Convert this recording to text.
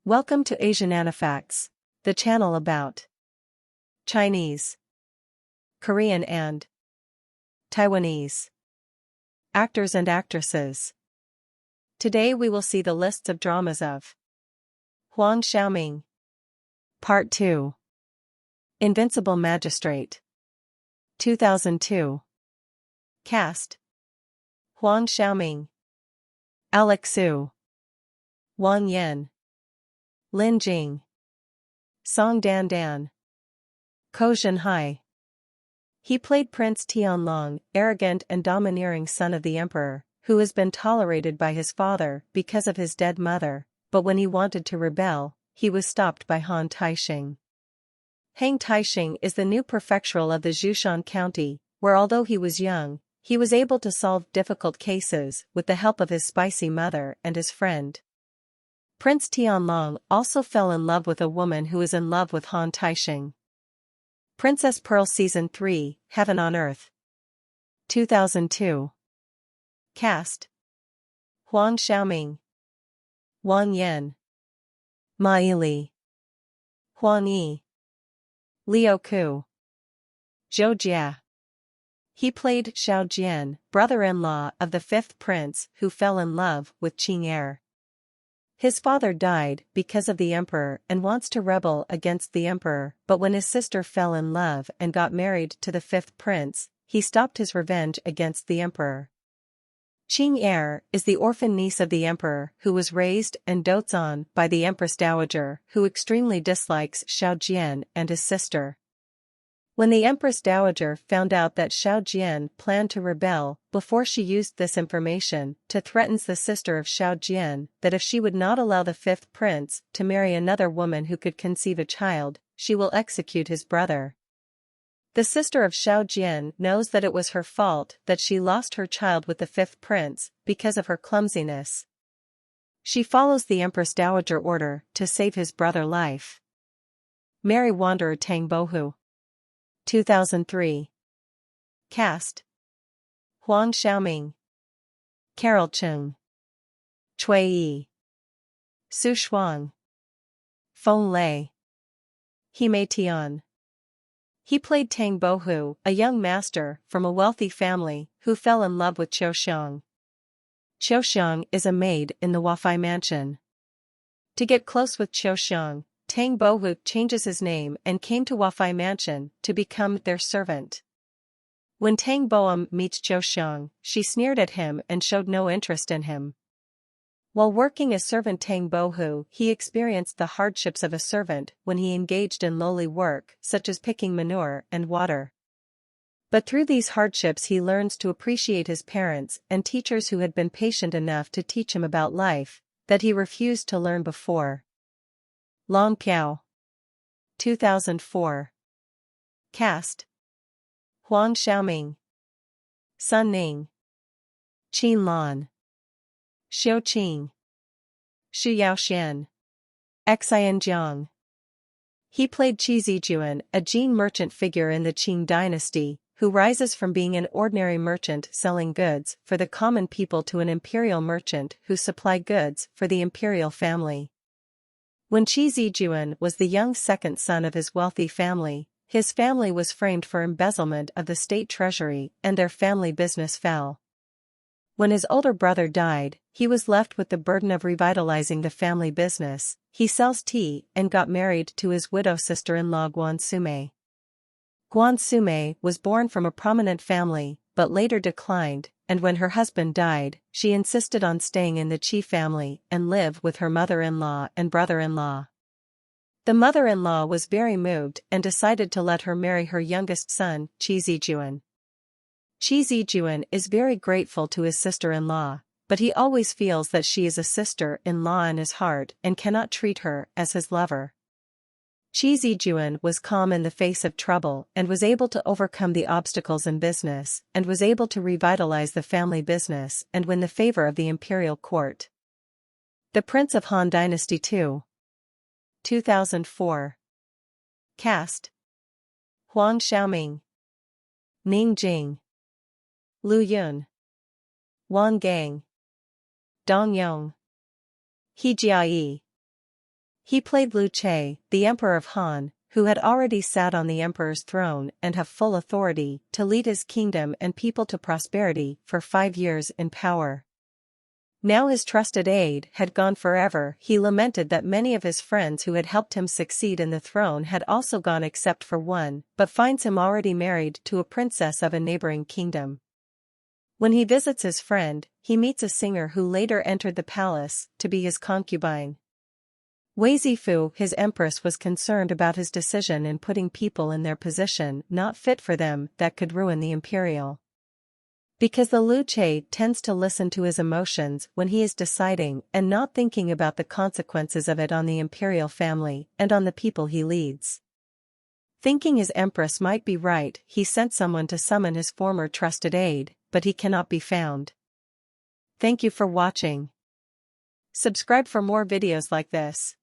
Welcome to Asian Anifacts, the channel about Chinese, Korean and Taiwanese actors and actresses. Today we will see the lists of dramas of Huang Xiaoming. Part 2. Invincible Magistrate. 2002. Cast: Huang Xiaoming, Alex Su, Wang Yan, Lin Jing, Song Dan Dan, Ko Zhenhai. He played Prince Tianlong, arrogant and domineering son of the emperor, who has been tolerated by his father because of his dead mother, but when he wanted to rebel, he was stopped by Han Taixing. Han Taixing is the new prefectural of the Zhoushan County, where although he was young, he was able to solve difficult cases with the help of his spicy mother and his friend. Prince Tianlong also fell in love with a woman who is in love with Han Taixing. Princess Pearl Season 3, Heaven on Earth. 2002. Cast: Huang Xiaoming, Wang Yan, Ma Yili, Huang Yi, Liu Ku, Zhou Jia. He played Xiao Jian, brother-in-law of the fifth prince who fell in love with Qing Er. His father died because of the emperor and wants to rebel against the emperor, but when his sister fell in love and got married to the fifth prince, he stopped his revenge against the emperor. Qing Er is the orphan niece of the emperor who was raised and dotes on by the empress dowager, who extremely dislikes Xiao Jian and his sister. When the Empress Dowager found out that Xiao Jian planned to rebel, before she used this information to threaten the sister of Xiao Jian that if she would not allow the fifth prince to marry another woman who could conceive a child, she will execute his brother. The sister of Xiao Jian knows that it was her fault that she lost her child with the fifth prince because of her clumsiness. She follows the Empress Dowager order to save his brother's life. Merry Wanderer Tang Bohu. 2003. Cast: Huang Xiaoming, Carol Chung, Cui Yi, Su Shuang, Feng Lei, Hime Tian. He played Tang Bohu, a young master from a wealthy family who fell in love with Qiu Xiang. Qiu Xiang is a maid in the Wafai mansion. To get close with Qiu Xiang, Tang Bohu changes his name and came to Wafai Mansion to become their servant. When Tang Bohum meets Qiu Xiang, she sneered at him and showed no interest in him. While working as servant Tang Bohu, he experienced the hardships of a servant when he engaged in lowly work such as picking manure and water. But through these hardships he learns to appreciate his parents and teachers who had been patient enough to teach him about life that he refused to learn before. Long Piao. 2004. Cast: Huang Xiaoming, Sun Ning, Qin Lan, Xiu Qing, Xu Yaoxian, XIOAMING. He played Qi Zijuan, a Jin merchant figure in the Qing dynasty, who rises from being an ordinary merchant selling goods for the common people to an imperial merchant who supplied goods for the imperial family. When Qi Zijuan was the young second son of his wealthy family, his family was framed for embezzlement of the state treasury and their family business fell. When his older brother died, he was left with the burden of revitalizing the family business. He sells tea and got married to his widow sister-in-law Guan Sume. Guan Sume was born from a prominent family, but later declined, and when her husband died, she insisted on staying in the Qi family and live with her mother-in-law and brother-in-law. The mother-in-law was very moved and decided to let her marry her youngest son, Qi Zijuan. Qi Zijuan is very grateful to his sister-in-law, but he always feels that she is a sister-in-law in his heart and cannot treat her as his lover. Qi Zijuan was calm in the face of trouble and was able to overcome the obstacles in business and was able to revitalize the family business and win the favor of the imperial court. The Prince of Han Dynasty 2. 2004. Cast: Huang Xiaoming, Ning Jing, Lu Yun, Wang Gang, Dong Yong, He Jiayi, He played Lu Che, the Emperor of Han, who had already sat on the emperor's throne and have full authority to lead his kingdom and people to prosperity for 5 years in power. Now his trusted aide had gone forever. He lamented that many of his friends who had helped him succeed in the throne had also gone except for one, but finds him already married to a princess of a neighboring kingdom. When he visits his friend, he meets a singer who later entered the palace to be his concubine. Wei Zifu, his empress, was concerned about his decision in putting people in their position not fit for them that could ruin the imperial. Because the Lu Che tends to listen to his emotions when he is deciding and not thinking about the consequences of it on the imperial family and on the people he leads. Thinking his empress might be right, he sent someone to summon his former trusted aide, but he cannot be found. Thank you for watching. Subscribe for more videos like this.